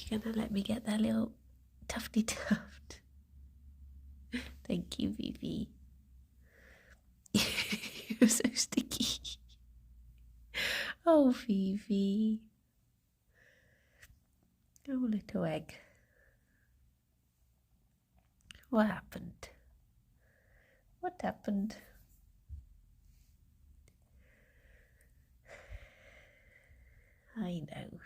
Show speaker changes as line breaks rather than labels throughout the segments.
you gonna let me get that little tufty tuft? Thank you, Fifi. You're so sticky. Oh, Fifi. Oh, little egg. What happened? What happened? I know.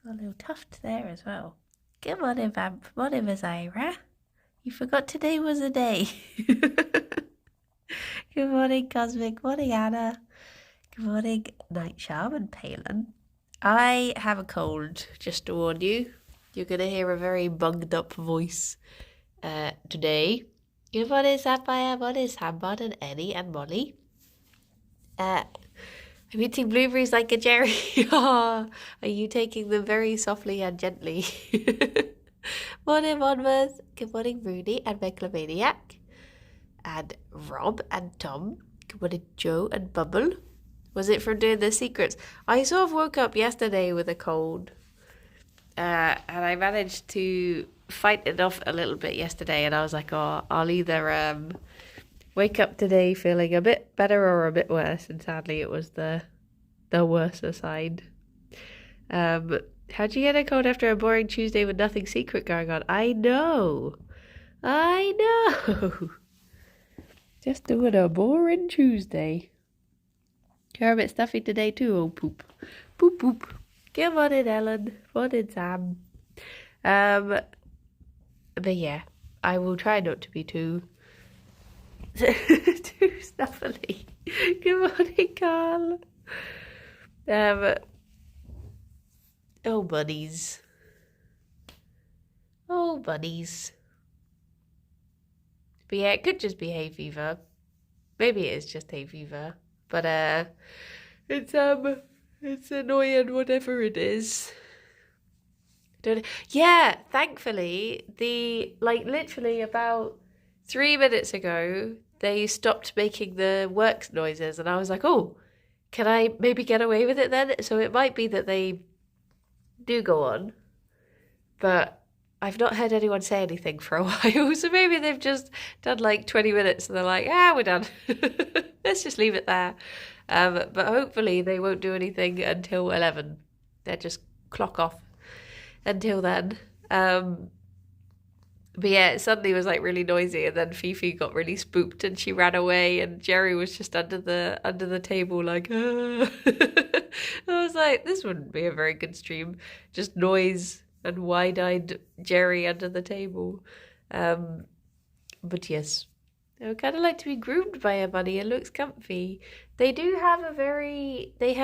Got a little tuft there as well. Good morning, Vamp. Morning, Ira. You forgot today was a day. Good morning, Cosmic. Morning, Anna. Good morning, Night Charm and Palin. I have a cold, just to warn you. You're going to hear a very bunged up voice today. Good morning, Sapphire. Morning, Sambon and Eddie and Molly. I'm eating blueberries like a Gerry. Are you taking them very softly and gently? Morning, Monmouth. Good morning, Rudy and Megalomaniac. And Rob and Tom. Good morning, Joe and Bubble. Was it from doing the secrets? I sort of woke up yesterday with a cold. And I managed to fight it off a little bit yesterday. And I was like, oh, I'll either wake up today feeling a bit better or a bit worse. And sadly, it was the worse side. How'd you get a cold after a boring Tuesday with nothing secret going on? I know. Just doing a boring Tuesday. You're a bit stuffy today too, oh poop. Poop poop. Good morning, Ellen. Morning, Sam. But yeah, I will try not to be too stuffily. Good morning, Carl. Oh, buddies. Oh, buddies. But yeah, it could just be hay fever. Maybe it is just hay fever. But it's annoying whatever it is. Yeah, thankfully, literally about 3 minutes ago, they stopped making the works noises, and I was like, oh, can I maybe get away with it then? So it might be that they do go on, but I've not heard anyone say anything for a while, so maybe they've just done like 20 minutes and they're like, we're done. Let's just leave it there. But hopefully they won't do anything until 11. They'll just clock off until then. But yeah, it suddenly was like really noisy, and then Fifi got really spooked and she ran away, and Gerry was just under the table like, I was like, this wouldn't be a very good stream. Just noise and wide-eyed Gerry under the table. But yes, I would kind of like to be groomed by a bunny. It looks comfy. They have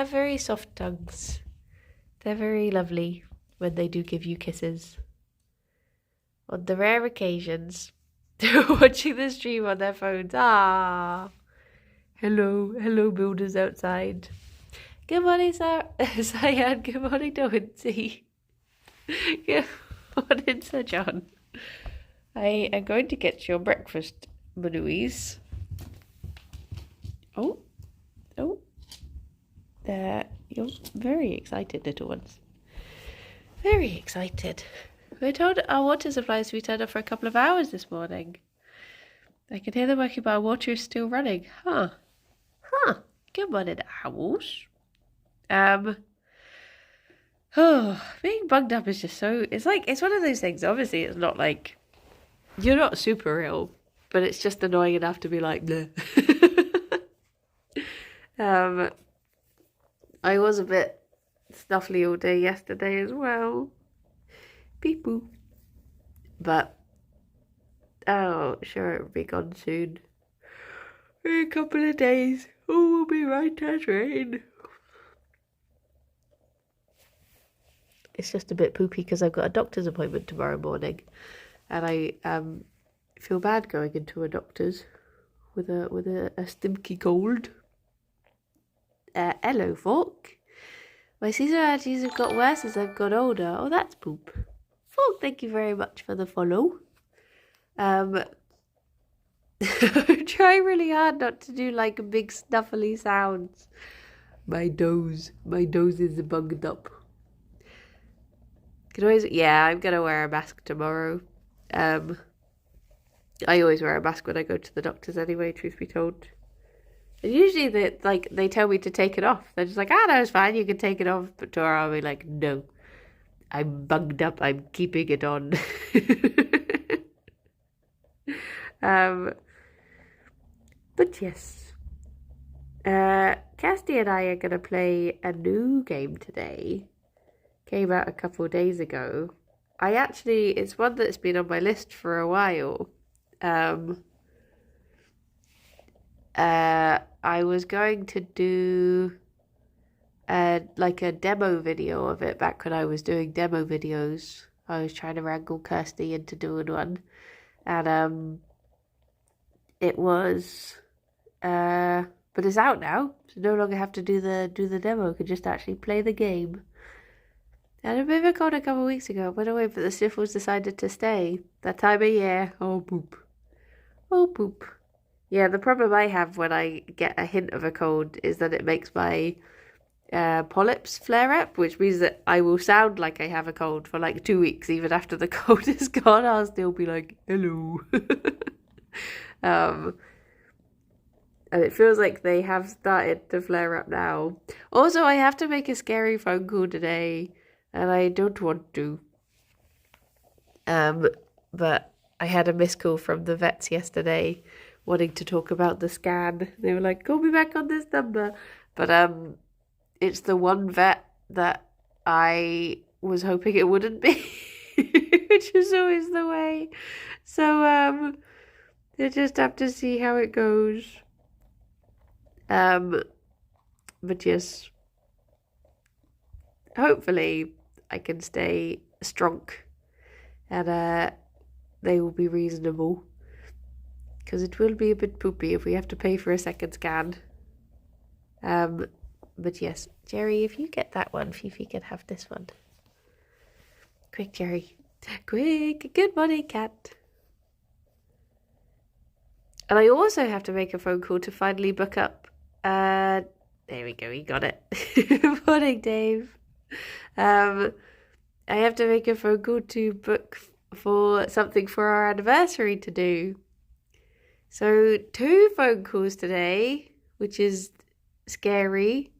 very soft tongues. They're very lovely when they do give you kisses. On the rare occasions, they're watching the stream on their phones. Hello, builders outside. Good morning, Cyan. Good morning, Doherty. Good morning, Sir John. I am going to get your breakfast, Louise. Oh. You're very excited, little ones. Very excited. We're told our water supplies to be turned off for a couple of hours this morning. I can hear them working, but our water is still running. Huh. Good morning, owls. Being bugged up is just so... It's one of those things. Obviously, it's not like... You're not super ill, but it's just annoying enough to be like, bleh. I was a bit snuffly all day yesterday as well. Beep boop. But, sure, it'll be gone soon. In a couple of days. Oh, we'll be right as rain. It's just a bit poopy because I've got a doctor's appointment tomorrow morning. And I feel bad going into a doctor's with a stinky cold. Hello, Fork. My seasonal allergies have got worse as I've got older. Oh, that's poop. Fork, thank you very much for the follow. I'm trying really hard not to do like big snuffly sounds. My nose is bugged up. Yeah, I'm gonna wear a mask tomorrow. I always wear a mask when I go to the doctors anyway, truth be told. And usually they tell me to take it off. They're just like, no, it's fine, you can take it off. But tomorrow I'll be like, no, I'm bugged up, I'm keeping it on. But yes. Kirsty and I are gonna play a new game today. Came out a couple of days ago. It's one that's been on my list for a while. I was going to do a demo video of it back when I was doing demo videos. I was trying to wrangle Kirsty into doing one, and it was but it's out now, so no longer have to do the demo. Could just actually play the game. And I maybe called a couple of weeks ago, went away, but the sniffles decided to stay. That time of year, oh poop, oh poop. Yeah, the problem I have when I get a hint of a cold is that it makes my polyps flare up, which means that I will sound like I have a cold for like 2 weeks. Even after the cold is gone, I'll still be like, hello. And it feels like they have started to flare up now. Also, I have to make a scary phone call today, and I don't want to. But I had a missed call from the vets yesterday wanting to talk about the scan. They were like, call me back on this number. But it's the one vet that I was hoping it wouldn't be, which is always the way. So they just have to see how it goes. But yes, hopefully I can stay strong and they will be reasonable, because it will be a bit poopy if we have to pay for a second scan. But yes, Gerry, if you get that one, Fifi can have this one. Quick, Gerry. Quick. Good morning, cat. And I also have to make a phone call to finally book up. There we go, he got it. Morning, Dave. I have to make a phone call to book for something for our anniversary to do. So 2 phone calls today, which is scary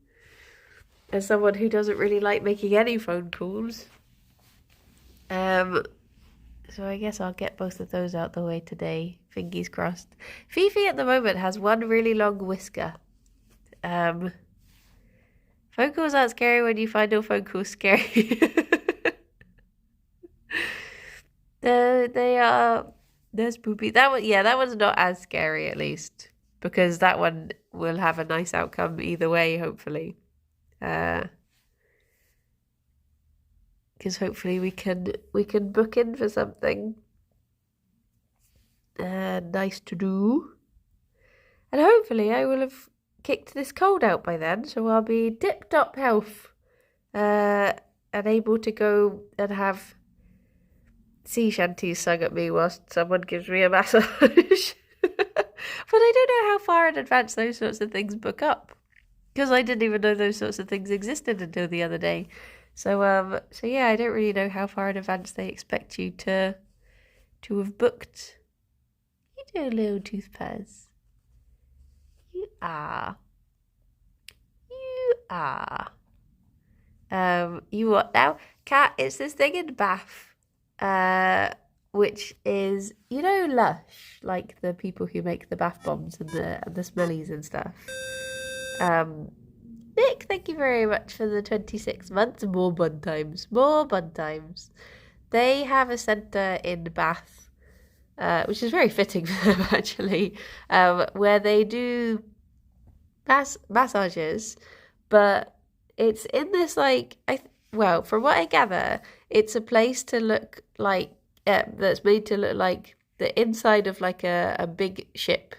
as someone who doesn't really like making any phone calls. So I guess I'll get both of those out the way today. Fingers crossed. Fifi at the moment has one really long whisker. Phone calls aren't scary when you find your phone calls scary. They are. There's poopy. That one's not as scary, at least, because that one will have a nice outcome either way, hopefully. Because hopefully we can book in for something nice to do, and hopefully I will have kicked this cold out by then, so I'll be tip-top health, and able to go and have sea shanties sung at me whilst someone gives me a massage. But I don't know how far in advance those sorts of things book up, because I didn't even know those sorts of things existed until the other day. So yeah, I don't really know how far in advance they expect you to have booked. You do, little tooth purrs. You are. You what now? Cat, it's this thing in Bath, which is, you know, Lush, like the people who make the bath bombs and the smellies and stuff. Nick, thank you very much for the 26 months. More bun times. They have a centre in Bath, which is very fitting for them, actually, where they do massages, but it's in this, like, well, from what I gather, it's a place to look like, that's made to look like the inside of like a big ship,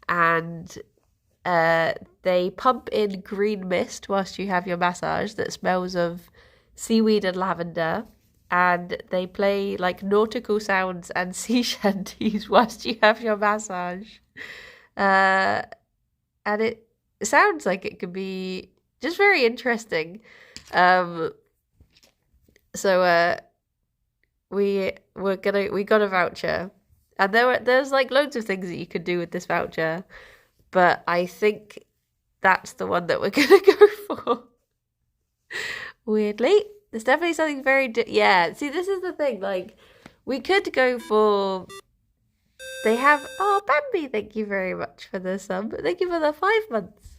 and they pump in green mist whilst you have your massage that smells of seaweed and lavender, and they play like nautical sounds and sea shanties whilst you have your massage. And it sounds like it could be just very interesting. So we got a voucher, and there's like loads of things that you could do with this voucher, but I think that's the one that we're gonna go for. Weirdly, there's definitely something very yeah. See, this is the thing. Like, we could go for. They have Bambi. Thank you very much for the sub. Thank you for the 5 months.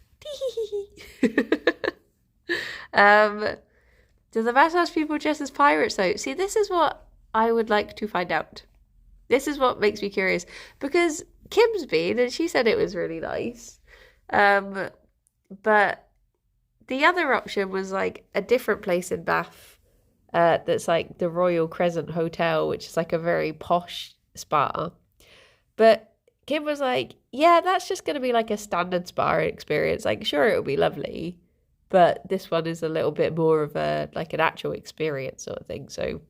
Do the massage people dress as pirates though? See, this is what I would like to find out. This is what makes me curious, because Kim's been and she said it was really nice. But the other option was like a different place in Bath, that's like the Royal Crescent Hotel, which is like a very posh spa. But Kim was like, yeah, that's just going to be like a standard spa experience. Like, sure, it'll be lovely, but this one is a little bit more of a like an actual experience sort of thing. So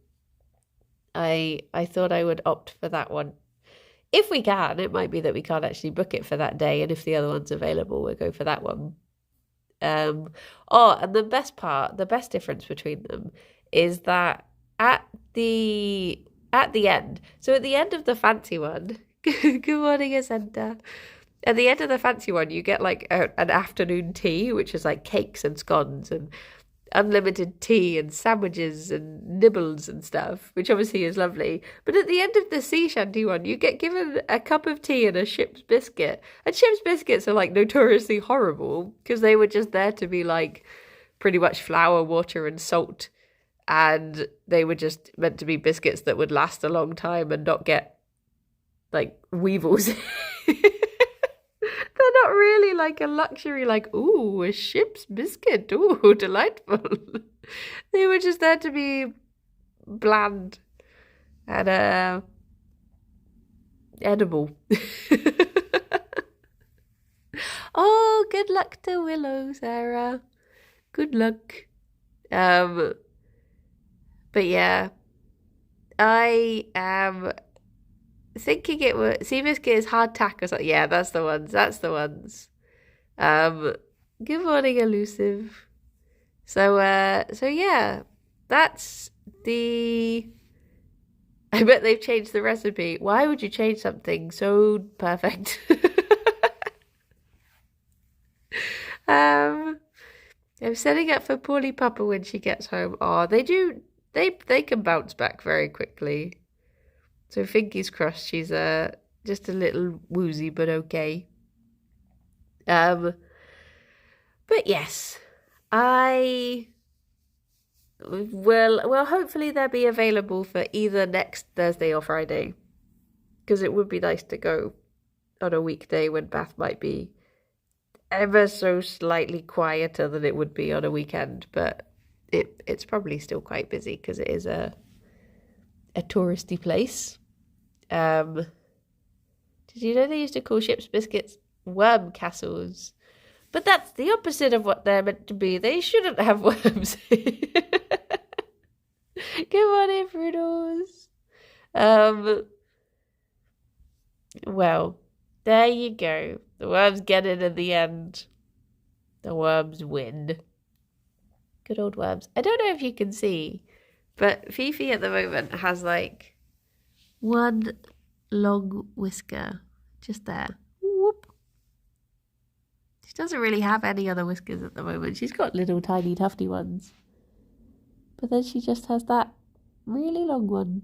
I thought I would opt for that one. If we can, it might be that we can't actually book it for that day, and if the other one's available, we'll go for that one. And the best difference between them is that at the end, so at the end of the fancy one, good morning, Ascenta. At the end of the fancy one, you get like an afternoon tea, which is like cakes and scones and unlimited tea and sandwiches and nibbles and stuff, which obviously is lovely. But at the end of the sea shanty one, you get given a cup of tea and a ship's biscuit. And ship's biscuits are like notoriously horrible because they were just there to be like pretty much flour, water and salt. And they were just meant to be biscuits that would last a long time and not get like weevils. They're not really like a luxury, like, ooh, a ship's biscuit, ooh, delightful. They were just there to be bland and edible. Oh, good luck to Willow, Sarah. Good luck. But yeah, I am thinking it was Seabiscuit is hardtack or something. Yeah, that's the ones. Good morning, elusive. So yeah, that's the. I bet they've changed the recipe. Why would you change something so perfect? I'm setting up for Paulie Papa when she gets home. Oh, they do. They can bounce back very quickly. So fingers crossed she's just a little woozy, but okay. But yes, I will hopefully they'll be available for either next Thursday or Friday, because it would be nice to go on a weekday when Bath might be ever so slightly quieter than it would be on a weekend, but it's probably still quite busy because it is a touristy place. Did you know they used to call ship's biscuits worm castles? But that's the opposite of what they're meant to be. They shouldn't have worms. Come on in, Fruitles. Well, there you go. The worms get it in the end. The worms win. Good old worms. I don't know if you can see, but Fifi at the moment has like one long whisker just there. Whoop. She doesn't really have any other whiskers at the moment. She's got little tiny tufty ones, but then she just has that really long one.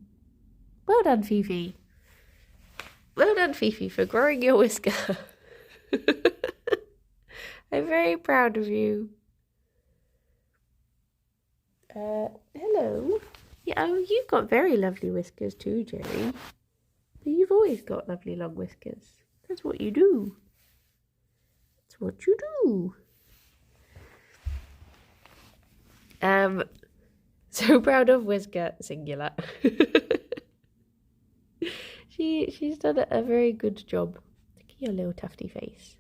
Well done, Fifi. Well done, Fifi, for growing your whisker. I'm very proud of you. Hello. Yeah, you've got very lovely whiskers too, Gerry. But you've always got lovely long whiskers. That's what you do. That's what you do. So proud of Whisker, singular. She's done a very good job. Look at your little tufty face.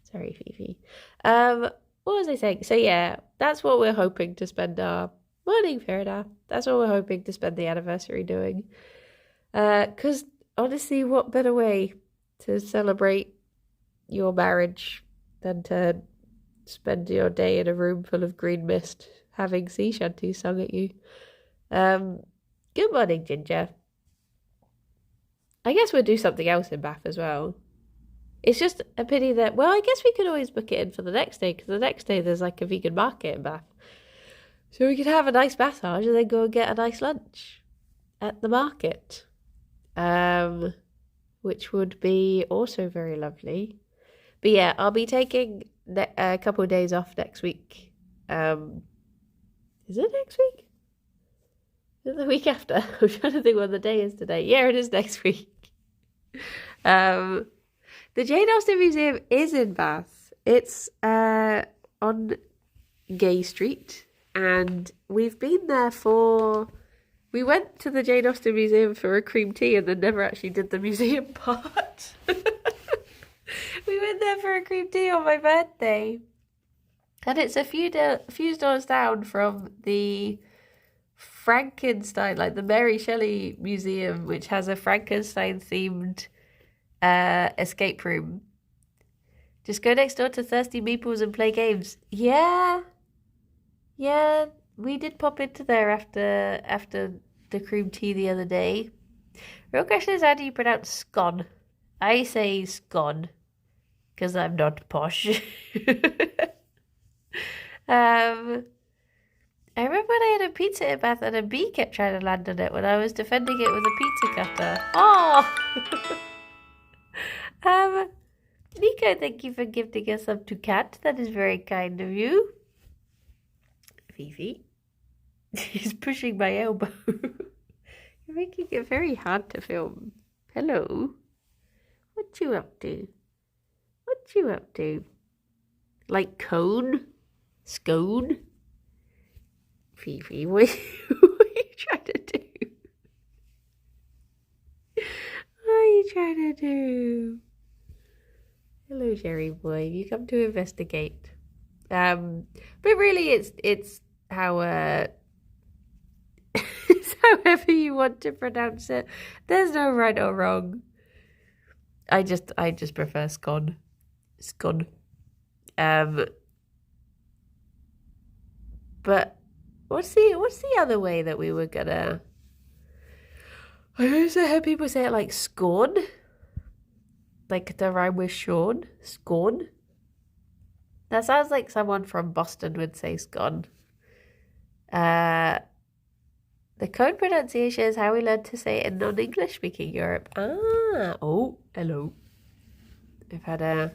Sorry, Fifi. What was I saying? So yeah, that's what we're hoping to spend our morning, Farida. That's what we're hoping to spend the anniversary doing. Because honestly, what better way to celebrate your marriage than to spend your day in a room full of green mist having sea shanties sung at you? Good morning, Ginger. I guess we'll do something else in Bath as well. It's just a pity that, well, I guess we could always book it in for the next day, because the next day there's like a vegan market in Bath. So we could have a nice massage and then go and get a nice lunch at the market. Which would be also very lovely. But yeah, I'll be taking a couple of days off next week. Is it next week? Is it the week after? I'm trying to think what the day is today. Yeah, it is next week. The Jane Austen Museum is in Bath. It's on Gay Street, and we've been there for... We went to the Jane Austen Museum for a cream tea and then never actually did the museum part. We went there for a cream tea on my birthday. And it's a few doors down from the Frankenstein, like the Mary Shelley Museum, which has a Frankenstein-themed escape room. Just go next door to Thirsty Meeples and play games. Yeah. Yeah, we did pop into there after the cream tea the other day. Real question is, how do you pronounce scone? I say scone, because I'm not posh. I remember when I had a pizza in Bath and a bee kept trying to land on it when I was defending it with a pizza cutter. Oh! Nico, thank you for gifting us up to cat. That is very kind of you. Fifi. He's pushing my elbow. You're making it very hard to film. Hello. What you up to? What you up to? Like cone? Scone? Fifi, what are you trying to do? What are you trying to do? Hello, Gerry boy. You come to investigate. But really, it's how it's however you want to pronounce it. There's no right or wrong. I just prefer scone. Scone. But what's the other way that we were gonna? I also heard people say it like scorn, like the rhyme with Sean. Scorn. That sounds like someone from Boston would say scone. The code pronunciation is how we learned to say it in non-English speaking Europe. Oh, hello. I've had a...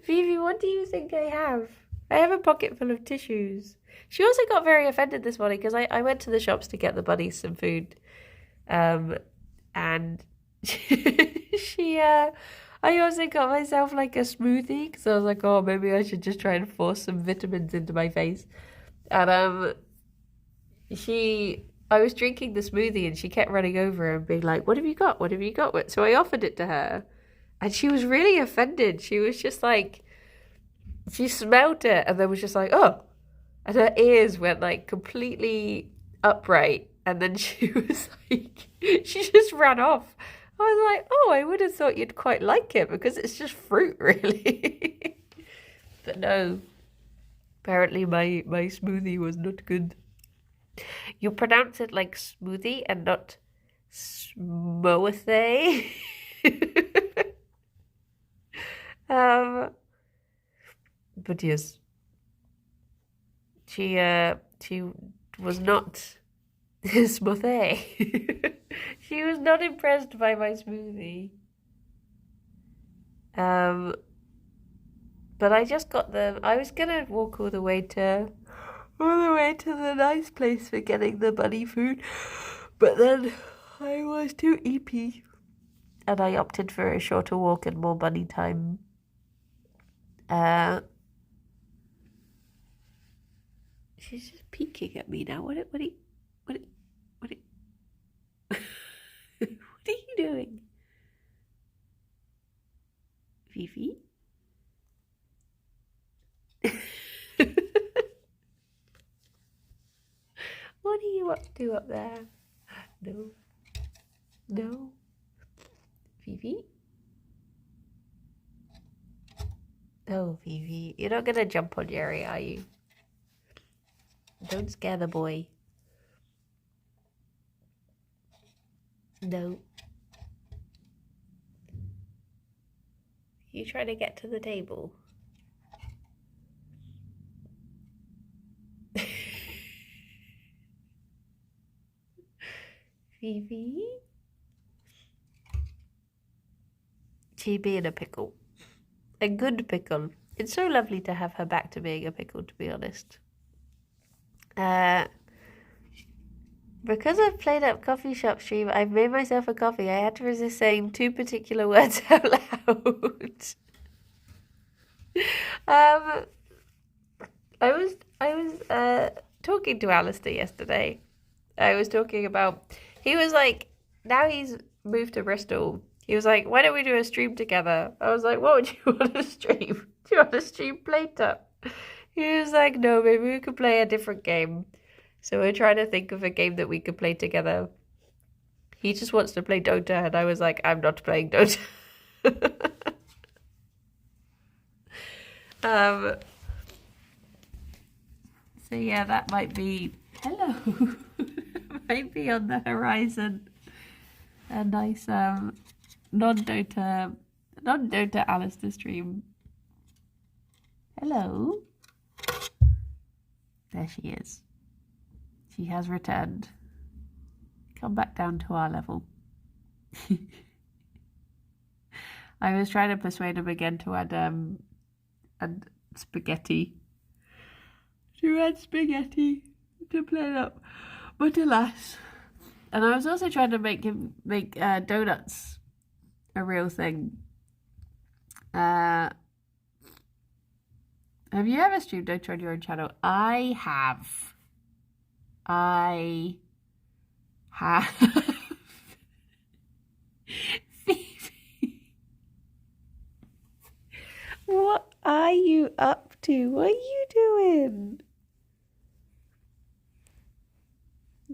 Phoebe, what do you think I have? I have a pocket full of tissues. She also got very offended this morning because I went to the shops to get the bunnies some food. And I also got myself like a smoothie because I was like, oh, maybe I should just try and force some vitamins into my face. And I was drinking the smoothie and she kept running over and being like, what have you got? What have you got? So I offered it to her and she was really offended. She was just like, she smelled it and then was just like, oh, and her ears went like completely upright. And then she was like, she just ran off. I was like, oh, I would have thought you'd quite like it because it's just fruit, really. But no, apparently my smoothie was not good. You pronounce it like smoothie and not smoothie. But yes, she was not smoothie. She was not impressed by my smoothie. But I just got them. I was gonna walk all the way to the nice place for getting the bunny food, but then I was too eepy, and I opted for a shorter walk and more bunny time. She's just peeking at me now. What are you doing? Fifi? What are you up to up there? No. Fifi? Oh, Fifi. You're not gonna jump on Gerry, are you? Don't scare the boy. No. You try to get to the table. Fifi? She being a pickle. A good pickle. It's so lovely to have her back to being a pickle, to be honest. Because I've played up coffee shop stream, I've made myself a coffee. I had to resist saying 2 particular words out loud. I was talking to Alistair yesterday. I was talking about, he was like, now he's moved to Bristol. He was like, why don't we do a stream together? I was like, what would you want to stream? Do you want to stream Playtop? He was like, no, maybe we could play a different game. So we're trying to think of a game that we could play together. He just wants to play Dota, and I was like, I'm not playing Dota. So yeah, that might be, hello, might be on the horizon. A nice non-Dota Alistair stream. Hello. There she is. She has returned. Come back down to our level. I was trying to persuade him again to add spaghetti. To add spaghetti to play it up. But alas. And I was also trying to make him make donuts a real thing. Have you ever streamed Dota on your own channel? I have. Phoebe. What are you up to? What are you doing?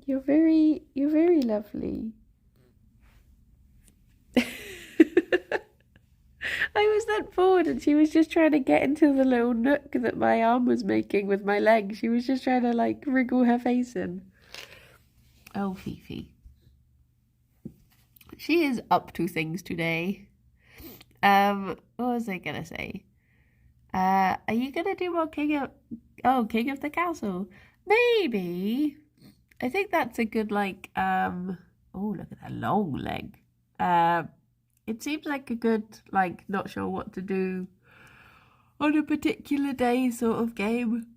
You're very lovely. I was that bored and she was just trying to get into the little nook that my arm was making with my leg. She was just trying to like wriggle her face in. Oh, Fifi. She is up to things today. What was I gonna say? Are you gonna do more King of the Castle? Maybe. I think that's a good like oh, look at that long leg. It seems like a good like not sure what to do on a particular day sort of game.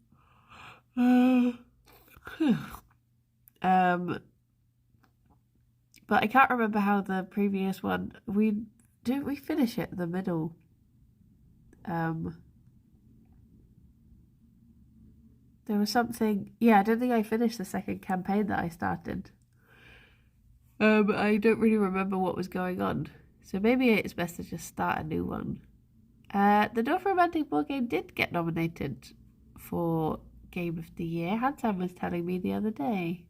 But I can't remember how the previous one we finish it in the middle. There was something, yeah, I don't think I finished the second campaign that I started. I don't really remember what was going on. So maybe it's best to just start a new one. The North Romantic board game did get nominated for Game of the Year. Hansan was telling me the other day.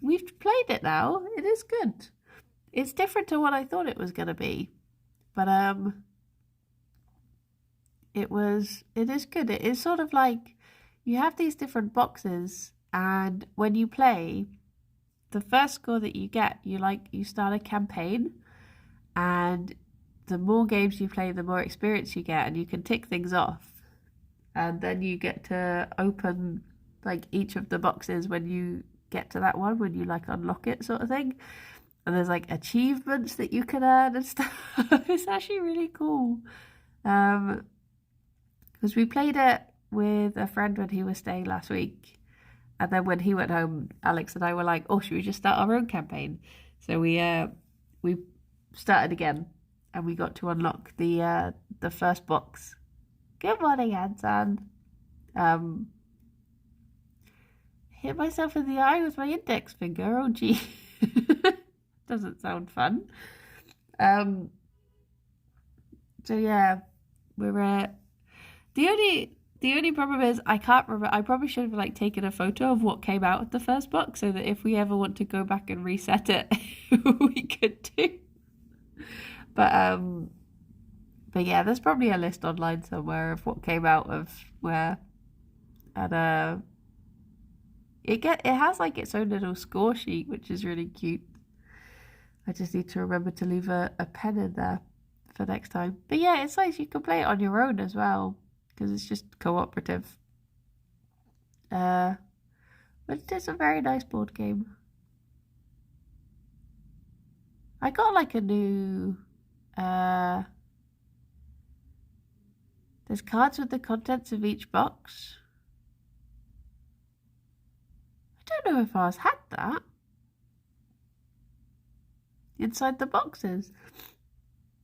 We've played it now. It is good. It's different to what I thought it was going to be. But it is good. It is sort of like you have these different boxes, and when you play, the first score that you get, you start a campaign, and the more games you play, the more experience you get, and you can tick things off. And then you get to open like each of the boxes when you get to that one, when you like unlock it sort of thing. And there's like achievements that you can earn and stuff. It's actually really cool. Because we played it with a friend when he was staying last week. And then when he went home, Alex and I were like, oh, should we just start our own campaign? So we started again, and we got to unlock the first box. Good morning, Hansan. Hit myself in the eye with my index finger. Oh, gee. Doesn't sound fun. So yeah, we're the only problem is I can't remember. I probably should have like taken a photo of what came out of the first box so that if we ever want to go back and reset it, we could do. But yeah, there's probably a list online somewhere of what came out of where. And It has like its own little score sheet, which is really cute. I just need to remember to leave a pen in there for next time. But yeah, it's nice. You can play it on your own as well because it's just cooperative. But it is a very nice board game. I got like a new there's cards with the contents of each box. I don't know if ours had that inside the boxes.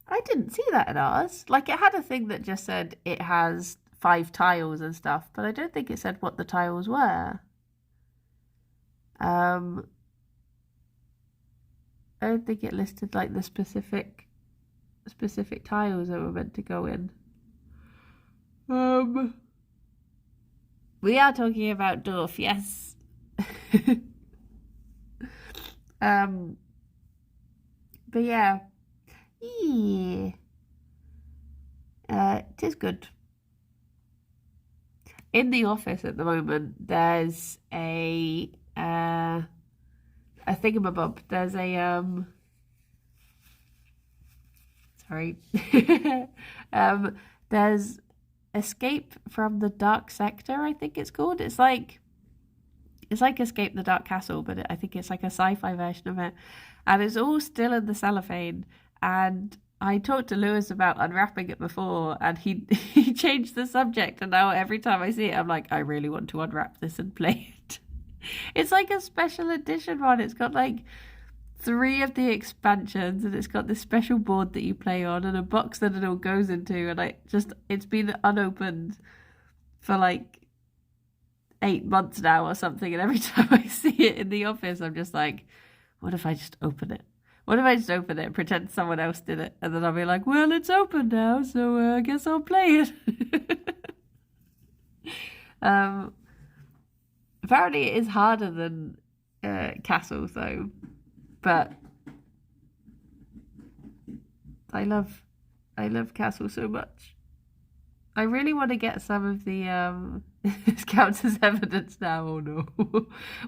I didn't see that in ours. Like, it had a thing that just said it has 5 tiles and stuff, but I don't think it said what the tiles were. I don't think it listed like the specific tiles that were meant to go in. We are talking about Dwarf, yes. But yeah. It is good. In the office at the moment, there's a thingamabob. There's a sorry. There's Escape from the Dark Sector, I think it's called. It's like Escape the Dark Castle, but I think it's like a sci-fi version of it. And it's all still in the cellophane. And I talked to Lewis about unwrapping it before, and he changed the subject. And now every time I see it, I'm like, I really want to unwrap this and play it. It's like a special edition one. It's got like 3 of the expansions, and it's got this special board that you play on and a box that it all goes into. And it's been unopened for like 8 months now or something. And every time I see it in the office, I'm just like, what if I just open it? What if I just open it and pretend someone else did it? And then I'll be like, well, it's open now, so I guess I'll play it. Apparently it is harder than Castle, though. But I love Castle so much. I really want to get some of the this counts as evidence now. Oh no.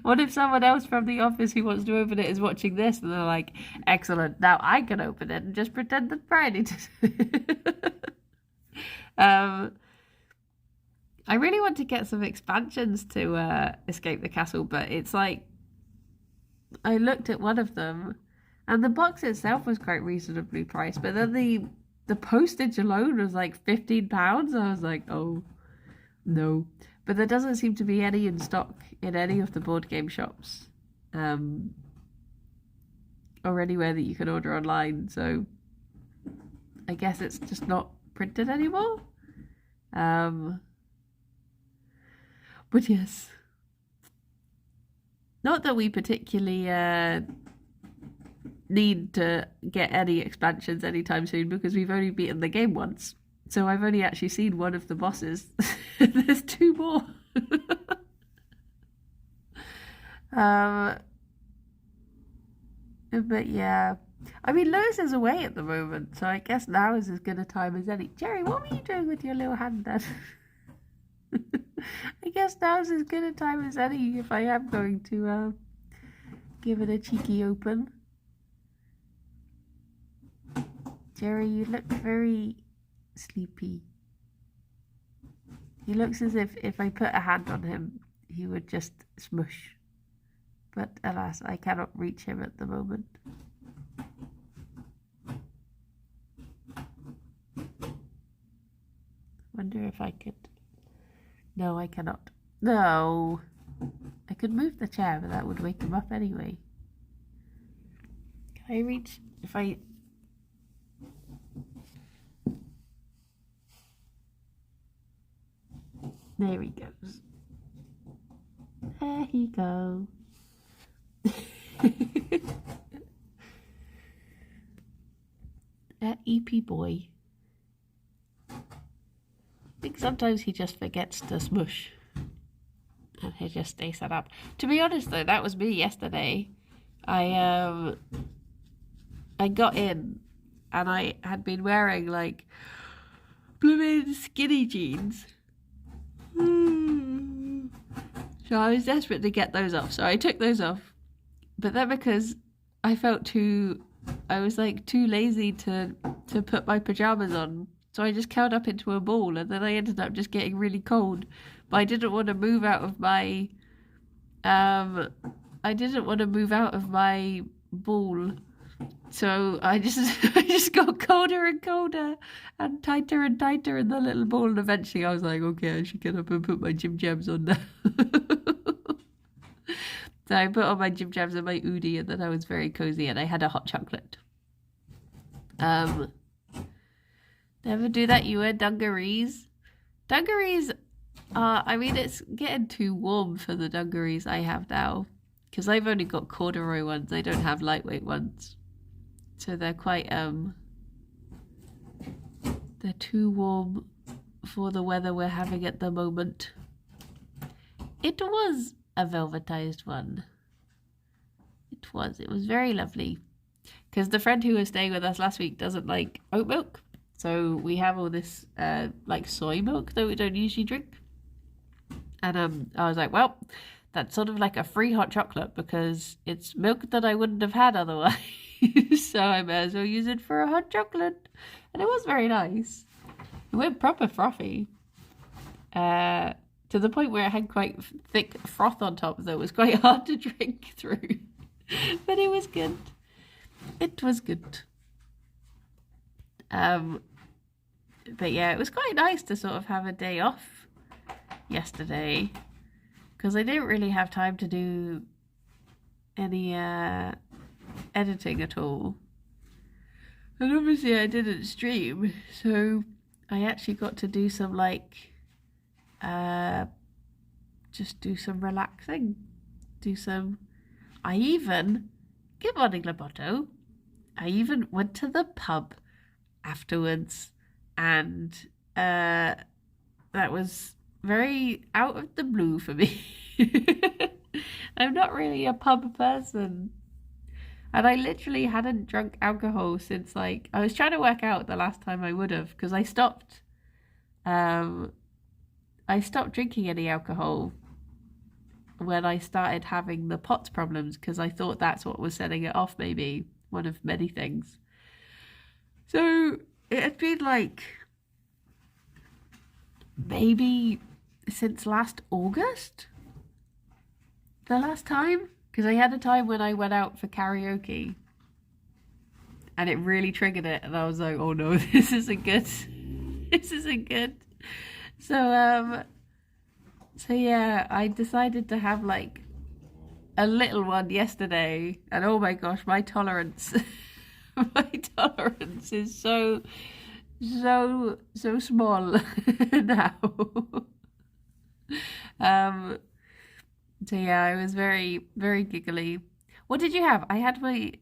What if someone else from the office who wants to open it is watching this and they're like, excellent, now I can open it and just pretend that Bridie did. I really want to get some expansions to Escape the Castle, but it's like, I looked at one of them and the box itself was quite reasonably priced, but then the postage alone was like £15. I was like, oh no. But there doesn't seem to be any in stock in any of the board game shops, or anywhere that you can order online, so I guess it's just not printed anymore. But yes, not that we particularly need to get any expansions anytime soon, because we've only beaten the game once. So I've only actually seen one of the bosses. There's 2 more. But yeah. I mean, Lewis is away at the moment, so I guess now is as good a time as any. Gerry, what were you doing with your little hand then? I guess now is as good a time as any if I am going to give it a cheeky open. Gerry, you look very sleepy. He looks as if I put a hand on him, he would just smush. But alas, I cannot reach him at the moment. Wonder if I could... No, I cannot. No! I could move the chair, but that would wake him up anyway. Can I reach... If I... There he goes. There he goes. That EP boy. I think sometimes he just forgets to smush. And he just stays sat up. To be honest though, that was me yesterday. I got in and I had been wearing like blooming skinny jeans. So I was desperate to get those off. So I took those off. But then because I was like too lazy to put my pajamas on. So I just curled up into a ball, and then I ended up just getting really cold. But I didn't want to move out of my ball. So I just got colder and colder and tighter in the little ball, and eventually I was like, okay, I should get up and put my gym jams on now. So I put on my gym jams and my Udi, and then I was very cozy, and I had a hot chocolate. Never do that, you wear dungarees. Dungarees are, I mean, it's getting too warm for the dungarees I have now, because I've only got corduroy ones. I don't have lightweight ones. So they're quite, they're too warm for the weather we're having at the moment. It was a velvetized one. It was very lovely. Because the friend who was staying with us last week doesn't like oat milk. So we have all this, like soy milk that we don't usually drink. And I was like, well, that's sort of like a free hot chocolate because it's milk that I wouldn't have had otherwise. So I may as well use it for a hot chocolate. And it was very nice. It went proper frothy. To the point where it had quite thick froth on top that was quite hard to drink through. But it was good. It was good. But yeah, it was quite nice to sort of have a day off yesterday, because I didn't really have time to do any editing at all. And obviously I didn't stream, so I actually got to do some just do some relaxing. Good morning, Laboto. I even went to the pub afterwards, and that was very out of the blue for me. I'm not really a pub person, and I literally hadn't drunk alcohol since I was trying to work out the last time I would have, because I stopped drinking any alcohol when I started having the POTS problems, because I thought that's what was setting it off, maybe one of many things. So it had been maybe since last August, the last time, because I had a time when I went out for karaoke and it really triggered it, and I was like, oh no, this isn't good. So yeah, I decided to have a little one yesterday, and oh my gosh, my tolerance is so small now. So yeah, I was very, very giggly. What did you have? I had my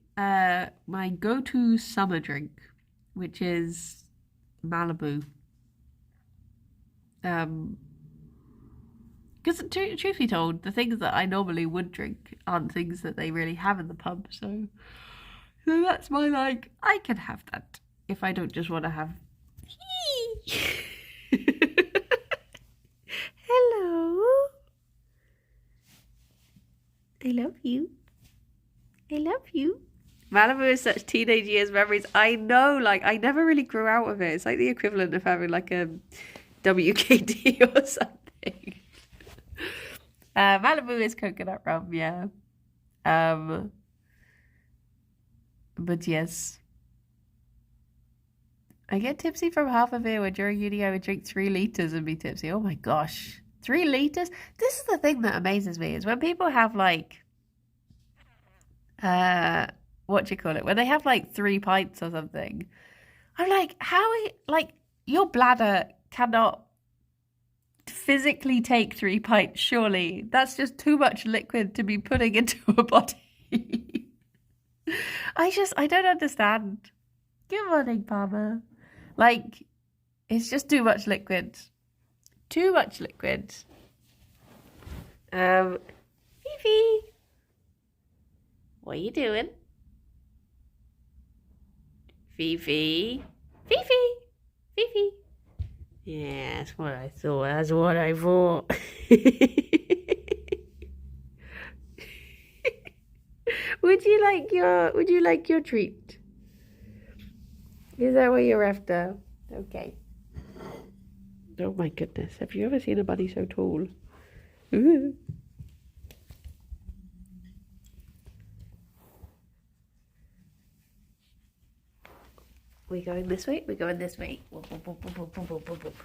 go-to summer drink, which is Malibu. Because truth be told, the things that I normally would drink aren't things that they really have in the pub. So that's my I can have that if I don't just want to have. Hello. I love you. Malibu is such teenage years memories. I know, I never really grew out of it. It's like the equivalent of having a WKD or something. Malibu is coconut rum, yeah. But yes. I get tipsy from half of it, where during uni I would drink 3 litres and be tipsy. Oh my gosh. 3 litres? This is the thing that amazes me, is when people have what do you call it? When they have 3 pints or something. I'm like, how your bladder cannot physically take 3 pints, surely. That's just too much liquid to be putting into a body. I don't understand. Good morning, Palmer. It's just too much liquid. Too much liquid. Fifi. What are you doing? Fifi. Yeah, that's what I thought. Would you like your treat? Is that what you're after? Okay. Oh my goodness, have you ever seen a bunny so tall? Ooh. We going this way? We're going this way. Whoop, whoop, whoop, whoop, whoop, whoop, whoop, whoop.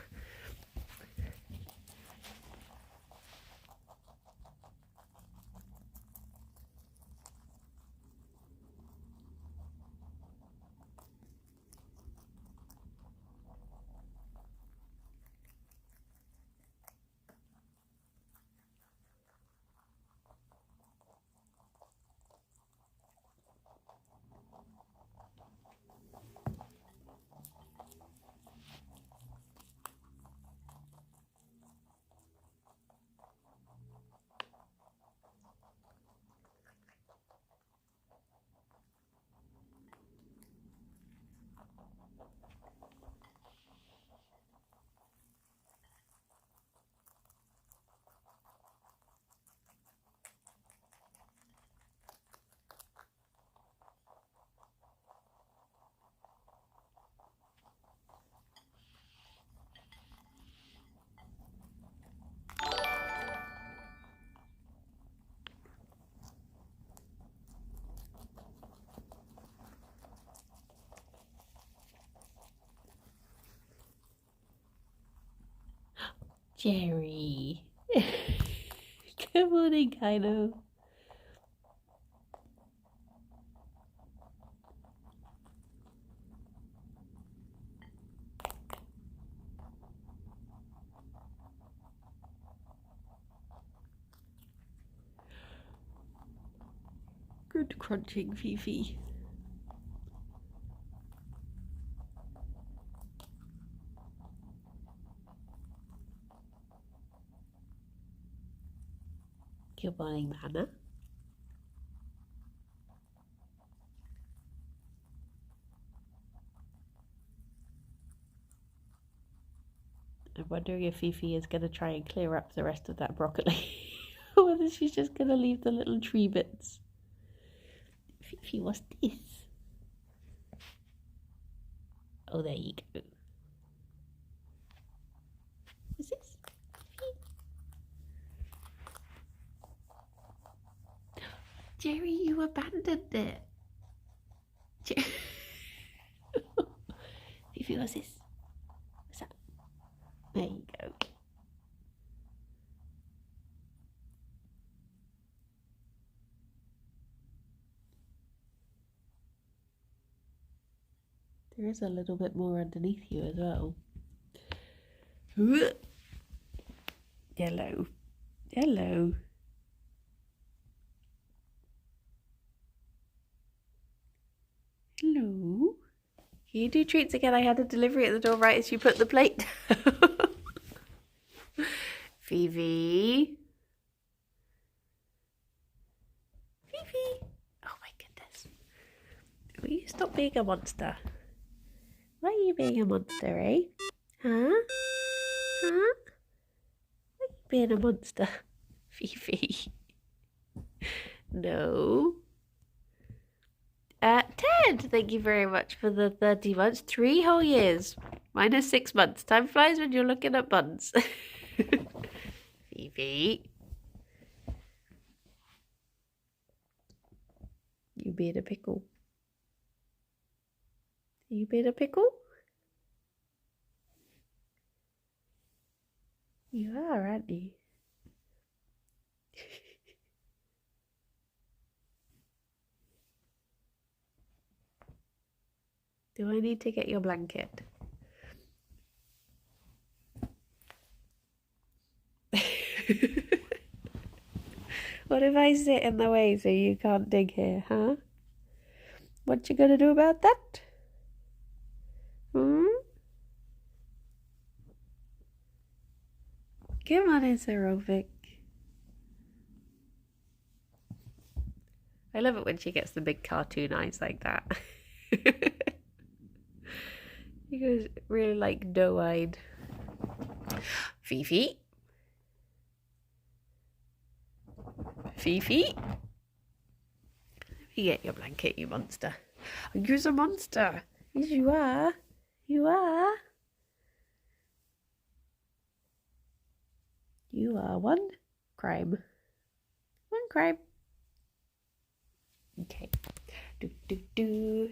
Gerry. Good morning, Kylo. Good crunching, Fifi. Good morning, Nana. I'm wondering if Fifi is going to try and clear up the rest of that broccoli. Or whether she's just going to leave the little tree bits. Fifi, what's this? Oh, there you go. What's this? Gerry, you abandoned it. Fifi, what's this? What's that? There you go. There is a little bit more underneath you as well. Hello. Hello. Hello. Can you do treats again? I had a delivery at the door right as you put the plate down. Fifi. Fifi. Oh my goodness. Will you stop being a monster? Why are you being a monster, eh? Huh? Huh? Why are you being a monster? Fifi. No. Ted, thank you very much for the 30 months. 3 whole years. Minus 6 months. Time flies when you're looking at buns. Fifi. You being a pickle? You being a pickle? You are, aren't you? Do I need to get your blanket? What if I sit in the way so you can't dig here, huh? What you gonna do about that? Hmm? Come on, Aerobic. I love it when she gets the big cartoon eyes like that. He goes really like doe-eyed. Fifi. Fifi. Let You get your blanket, you monster. You're a monster. Yes, you are. You are. You are one crime. One crime. Okay. Do do do.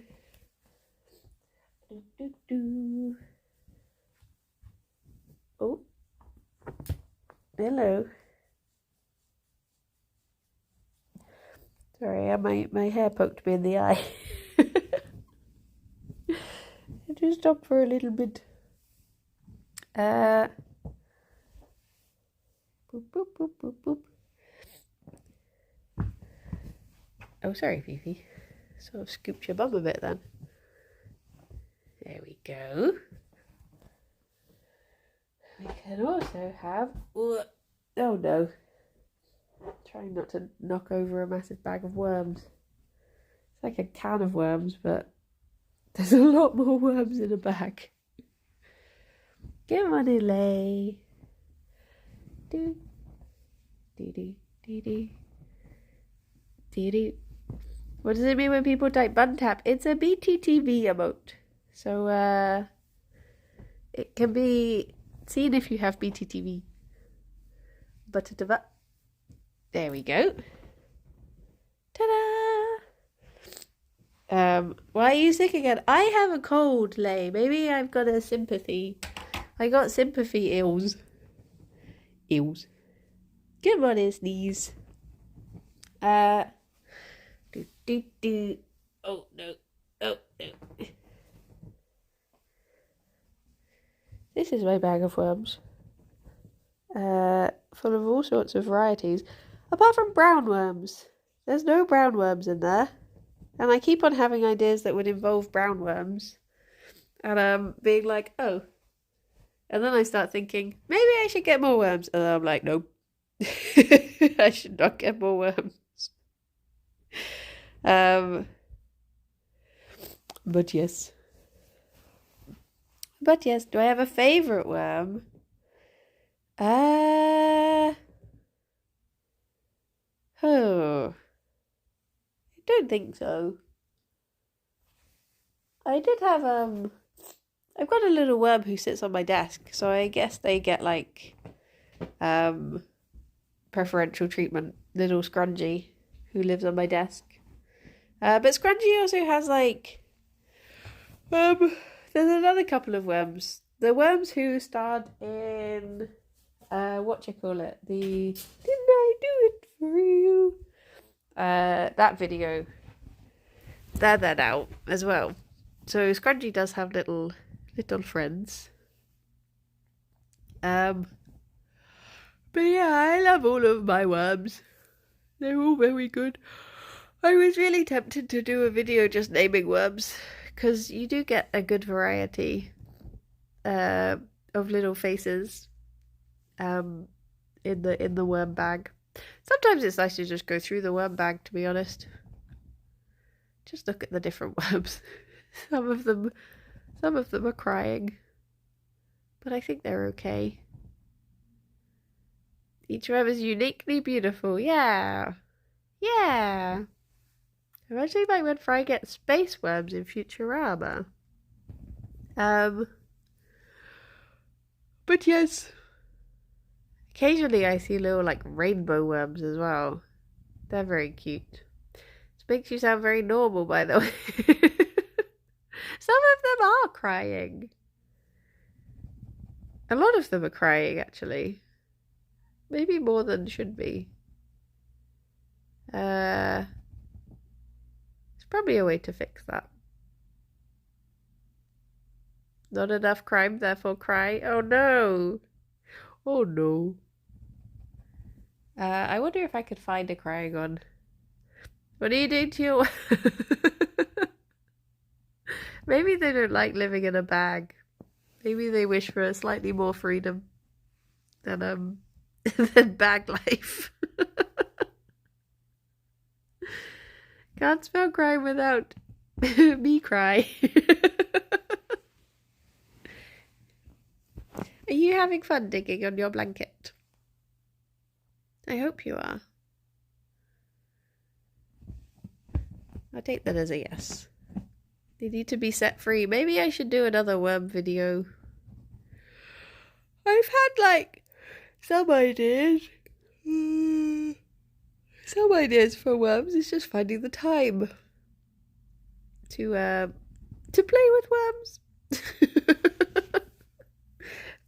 Do do do. Oh. Hello. Sorry, my hair poked me in the eye. I just stopped for a little bit. Boop, boop, boop, boop, boop. Oh, sorry, Fifi. Sort of scooped your bum a bit then. There we go. We can also have... Oh no. Trying not to knock over a massive bag of worms. It's like a can of worms, but there's a lot more worms in a bag. Come on, Elay. Do. Dee-dee, dee-dee. Dee-dee. What does it mean when people type bun tap? It's a BTTV emote. So, it can be seen if you have BTTV. But there we go. Ta-da! Why are you sick again? I have a cold, Lay. Maybe I've got a sympathy. I got sympathy ills. Ills. Come on, sneeze. Do do do. Oh no. Oh no. This is my bag of worms. Full of all sorts of varieties. Apart from brown worms. There's no brown worms in there. And I keep on having ideas that would involve brown worms. And being like, oh. And then I start thinking, maybe I should get more worms. And then I'm like, nope. I should not get more worms. But yes. But yes, do I have a favourite worm? Oh. I don't think so. I did have, I've got a little worm who sits on my desk, so I guess they get, like, preferential treatment. Little Scrungy, who lives on my desk. But Scrungy also has, like, there's another couple of worms. The worms who starred in, the Didn't I Do It For You? That video. They're out as well. So Scrungy does have little friends. But yeah, I love all of my worms. They're all very good. I was really tempted to do a video just naming worms, because you do get a good variety of little faces in the worm bag. Sometimes it's nice to just go through the worm bag, to be honest. Just look at the different worms. Some of them are crying, but I think they're okay. Each worm is uniquely beautiful. Yeah. Yeah. Imagine like when Fry gets space worms in Futurama. But yes. Occasionally I see little like rainbow worms as well. They're very cute. This makes you sound very normal, by the way. Some of them are crying. A lot of them are crying, actually. Maybe more than should be. There's probably a way to fix that. Not enough crime, therefore cry. Oh no! Oh no. I wonder if I could find a crying one. What are you doing to your... Maybe they don't like living in a bag. Maybe they wish for a slightly more freedom than than bag life. Can't spell crime without me cry. Are you having fun digging on your blanket? I hope you are. I'll take that as a yes. They need to be set free. Maybe I should do another worm video. I've had like some ideas. Some ideas for worms. It's just finding the time to play with worms.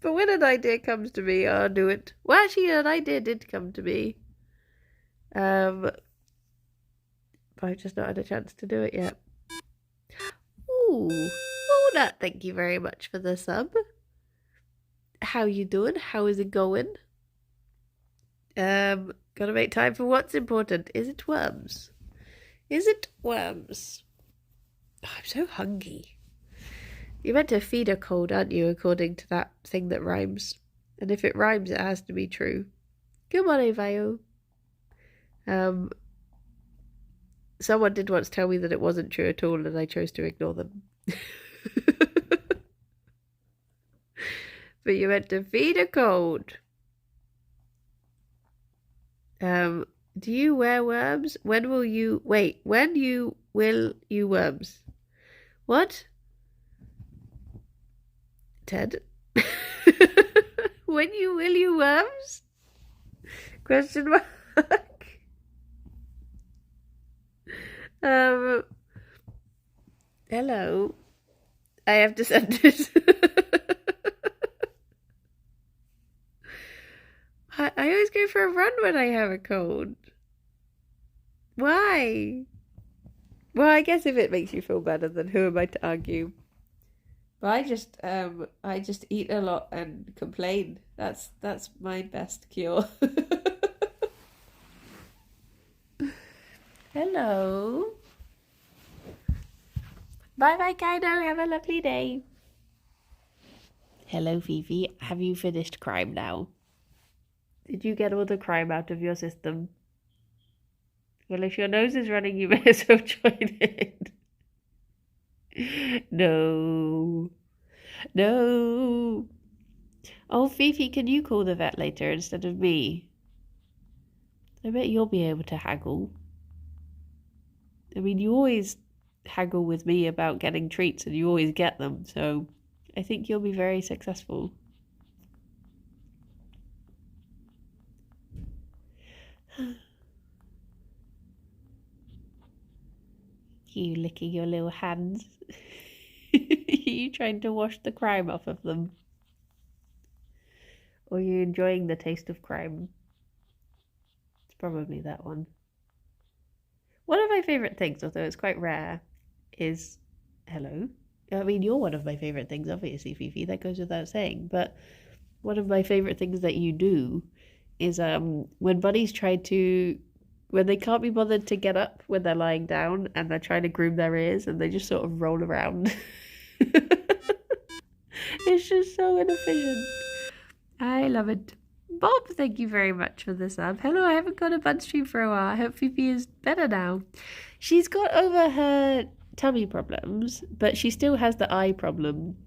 But when an idea comes to me, I'll do it. Well, actually, an idea did come to me. But I've just not had a chance to do it yet. Ooh, Mona, thank you very much for the sub. How you doing? How is it going? Gotta make time for what's important. Is it worms? Is it worms? Oh, I'm so hungry. You're meant to feed a cold, aren't you, according to that thing that rhymes. And if it rhymes, it has to be true. Good morning, Vio. Someone did once tell me that it wasn't true at all, and I chose to ignore them. But you're meant to feed a cold. Do you wear worms? When will you... Wait, when will you worms? What? Ted? When will you worms? Question mark. Hello. I have descended. I always go for a run when I have a cold. Why? Well, I guess if it makes you feel better, then who am I to argue? But I just eat a lot and complain. That's my best cure. Hello. Bye, Kaido. Have a lovely day. Hello, Fifi. Have you finished crime now? Did you get all the crime out of your system? Well, if your nose is running, you may as well join in. No. No. Oh, Fifi, can you call the vet later instead of me? I bet you'll be able to haggle. I mean, you always haggle with me about getting treats and you always get them, so I think you'll be very successful. You licking your little hands. You trying to wash the crime off of them? Or are you enjoying the taste of crime? It's probably that one. One of my favourite things, although it's quite rare, is... Hello? I mean, you're one of my favourite things, obviously, Fifi. That goes without saying. But one of my favourite things that you do is when bunnies try to... When they can't be bothered to get up when they're lying down and they're trying to groom their ears and they just sort of roll around. It's just so inefficient. I love it. Bob, thank you very much for the sub. Hello, I haven't got a bun stream for a while. I hope Fifi is better now. She's got over her tummy problems, but she still has the eye problem,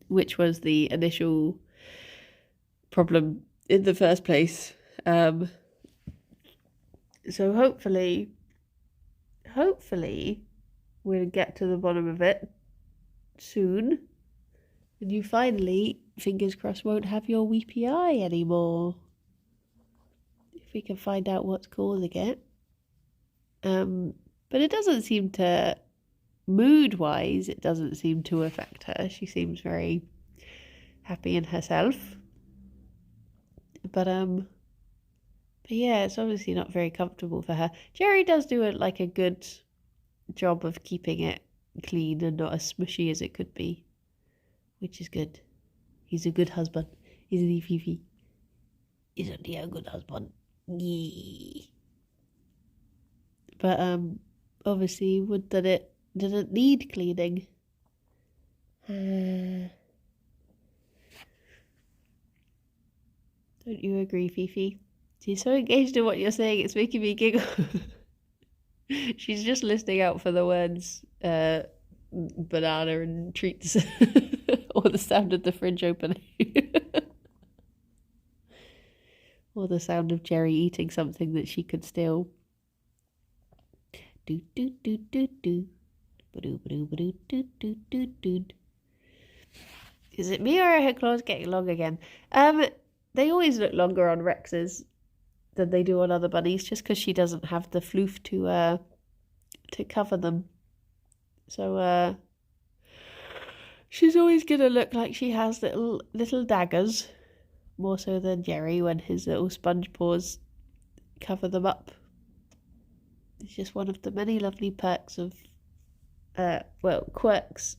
which was the initial problem in the first place. So hopefully we'll get to the bottom of it soon. And you finally, fingers crossed, won't have your weepy eye anymore. If we can find out what's causing it. But it doesn't seem to, mood-wise, it doesn't seem to affect her. She seems very happy in herself. But yeah, it's obviously not very comfortable for her. Gerry does do a good job of keeping it clean and not as smushy as it could be, which is good. He's a good husband, isn't he, Fifi? Isn't he a good husband? Yeah. But obviously, would that it didn't need cleaning. Don't you agree, Fifi? She's so engaged in what you're saying, it's making me giggle. She's just listening out for the words banana and treats or the sound of the fridge opening. Or the sound of Gerry eating something that she could steal. Do do do do do. Ba-doo, ba-doo, ba-doo, do do do do. Is it me or are her claws getting long again? They always look longer on Rex's than they do on other bunnies, just because she doesn't have the floof to cover them. So she's always gonna look like she has little daggers, more so than Gerry when his little sponge paws cover them up. It's just one of the many lovely perks of quirks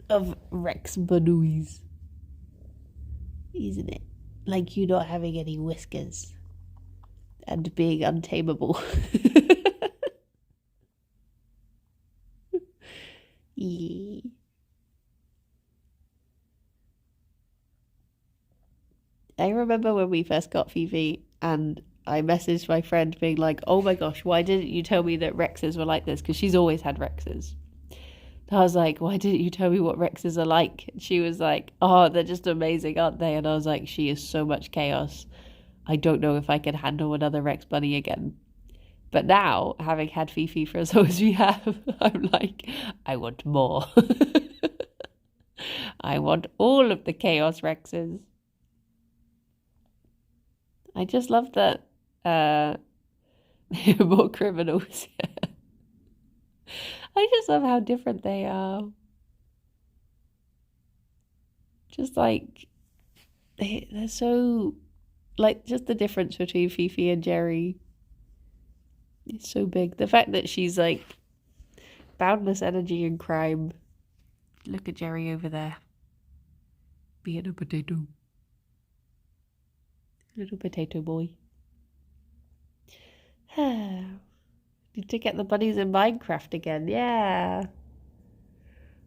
of Rex Bunnies, isn't it? Like you not having any whiskers and being untamable. Yeah. I remember when we first got Fifi and I messaged my friend being like, oh my gosh, why didn't you tell me that Rexes were like this? Because she's always had Rexes. I was like, why didn't you tell me what Rexes are like? And she was like, oh, they're just amazing, aren't they? And I was like, she is so much chaos. I don't know if I can handle another Rex bunny again. But now, having had Fifi for as long as we have, I'm like, I want more. I want all of the chaos Rexes. I just love that they're more criminals. I just love how different they are. Just like, they're so, like, just the difference between Fifi and Gerry is so big. The fact that she's like boundless energy and crime. Look at Gerry over there, being a potato. Little potato boy. Need to get the bunnies in Minecraft again. Yeah.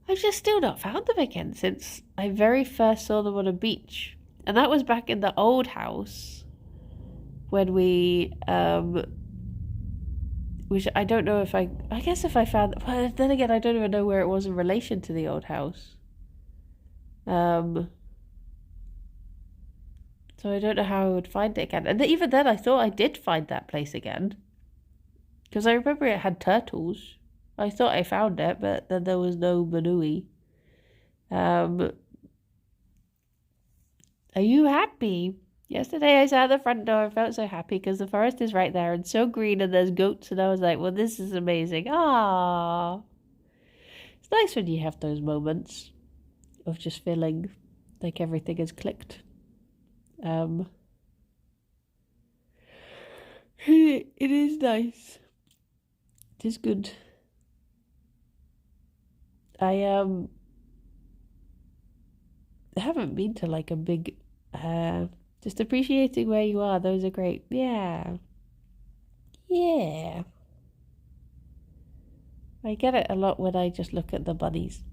I've just still not found them again since I very first saw them on a beach. And that was back in the old house when we, which I don't know if I guess if I found, but then again, I don't even know where it was in relation to the old house. So I don't know how I would find it again. And even then, I thought I did find that place again. Because I remember it had turtles. I thought I found it, but then there was no Manui. Are you happy? Yesterday I sat at the front door and felt so happy because the forest is right there and so green and there's goats and I was like, well, this is amazing. Ah, it's nice when you have those moments of just feeling like everything is clicked. It is nice. It is good. I haven't been to like a big just appreciating where you are. Those are great. Yeah. Yeah. I get it a lot when I just look at the bunnies.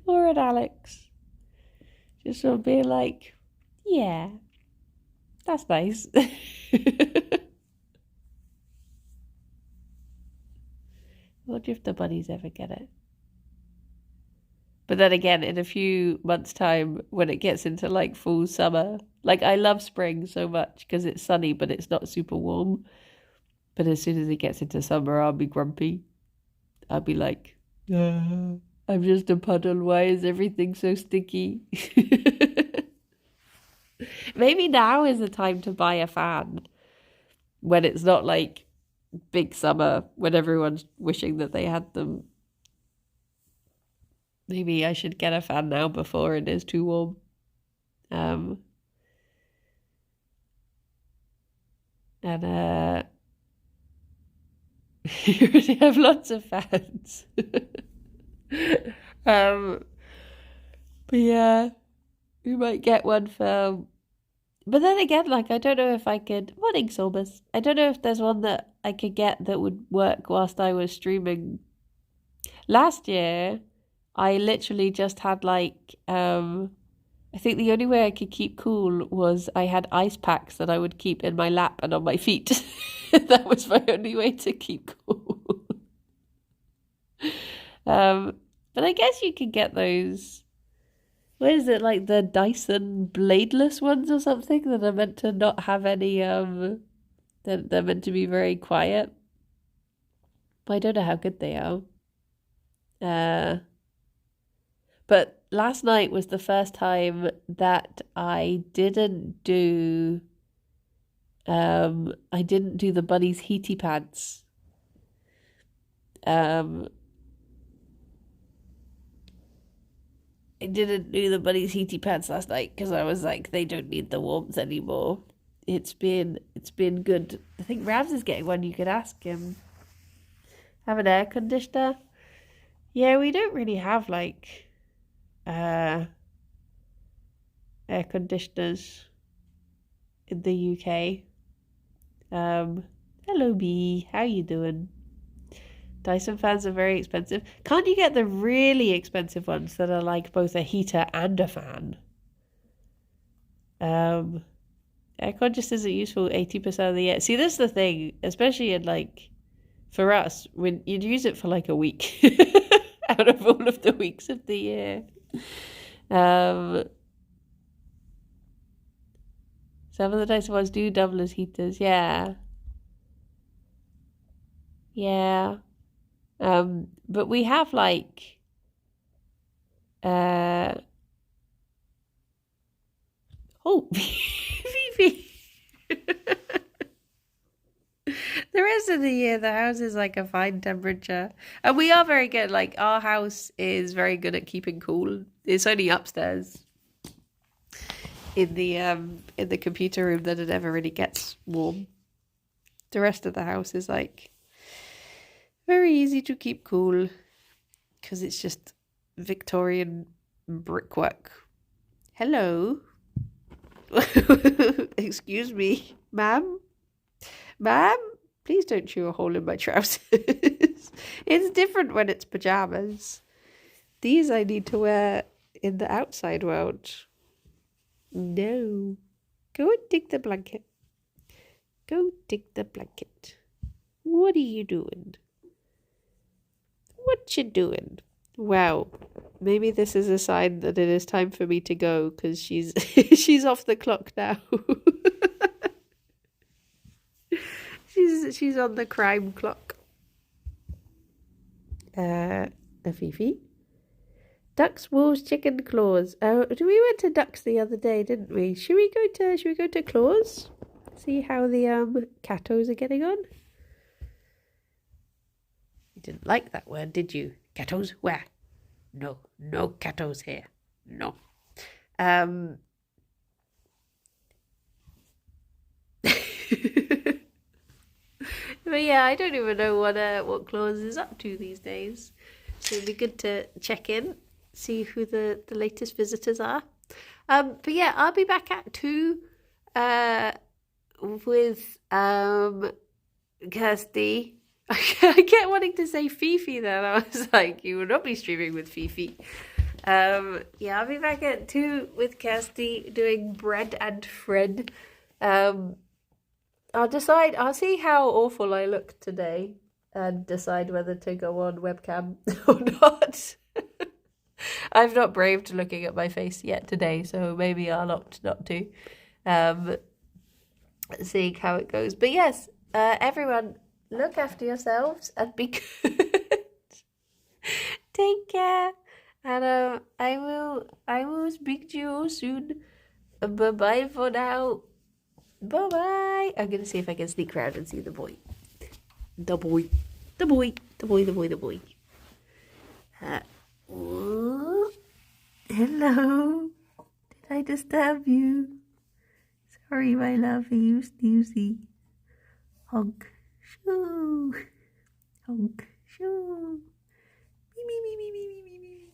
Or at Alex. Just sort of being like, yeah, that's nice. I wonder if the bunnies ever get it. But then again, in a few months' time, when it gets into like full summer, like I love spring so much because it's sunny, but it's not super warm. But as soon as it gets into summer, I'll be grumpy. I'll be like, I'm just a puddle. Why is everything so sticky? Maybe now is the time to buy a fan when it's not like big summer, when everyone's wishing that they had them. Maybe I should get a fan now before it is too warm. You already have lots of fans. But yeah, we might get one for. But then again, like I don't know if I could. Morning, Solbus. I don't know if there's one that I could get that would work whilst I was streaming. Last year, I literally just had like I think the only way I could keep cool was I had ice packs that I would keep in my lap and on my feet. That was my only way to keep cool. But I guess you could get those. What is it, like the Dyson bladeless ones or something that are meant to not have any They're meant to be very quiet, but I don't know how good they are. But last night was the first time that I didn't do the bunny's heaty pants. I didn't do the bunny's heaty pants last night because I was like, they don't need the warmth anymore. It's been good. I think Ravs is getting one. You could ask him. Have an air conditioner. Yeah, we don't really have like air conditioners in the UK. Hello B, how you doing? Dyson fans are very expensive. Can't you get the really expensive ones that are like both a heater and a fan? Aircon just isn't useful 80% of the year. See, this is the thing, especially in like, for us, when you'd use it for like a week out of all of the weeks of the year. Some of the Dyson ones do double as heaters, yeah. Yeah. But we have like oh Fifi. The rest of the year the house is like a fine temperature. And we are very good. Like our house is very good at keeping cool. It's only upstairs in the computer room that it ever really gets warm. The rest of the house is like very easy to keep cool because it's just Victorian brickwork. Hello. Excuse me, ma'am. Ma'am, please don't chew a hole in my trousers. It's different when it's pajamas. These I need to wear in the outside world. No. Go and dig the blanket. Go dig the blanket. What are you doing? What you doing? Wow. Maybe this is a sign that it is time for me to go because she's she's off the clock now. She's on the crime clock. Fifi. Ducks, wolves, chicken, claws. We went to ducks the other day, didn't we? Should we go to claws? See how the catos are getting on? You didn't like that word, did you? Catos? Where? No catos here. No. But yeah, I don't even know what Claus is up to these days. So it'd be good to check in, see who the latest visitors are. But yeah, I'll be back at 2 with Kirsty. I kept wanting to say Fifi then. I was like, you will not be streaming with Fifi. Yeah, I'll be back at 2 with Kirsty doing Bread and Fred. I'll see how awful I look today and decide whether to go on webcam or not. I've not braved looking at my face yet today, so maybe I'll opt not to. Seeing how it goes. But yes, everyone, look after yourselves and be good. Take care. And I will speak to you soon. Bye-bye for now. Bye-bye. I'm going to see if I can sneak around and see the boy. The boy. Hello. Did I disturb you? Sorry, my love, you snoozy. Honk. Shoo. Honk. Shoo. Me.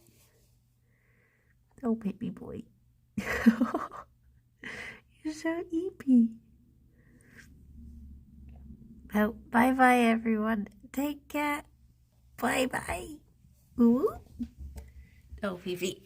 Oh, baby boy. You're so eepy. Well, bye-bye, everyone. Take care. Bye-bye. Ooh. Oh, Fifi.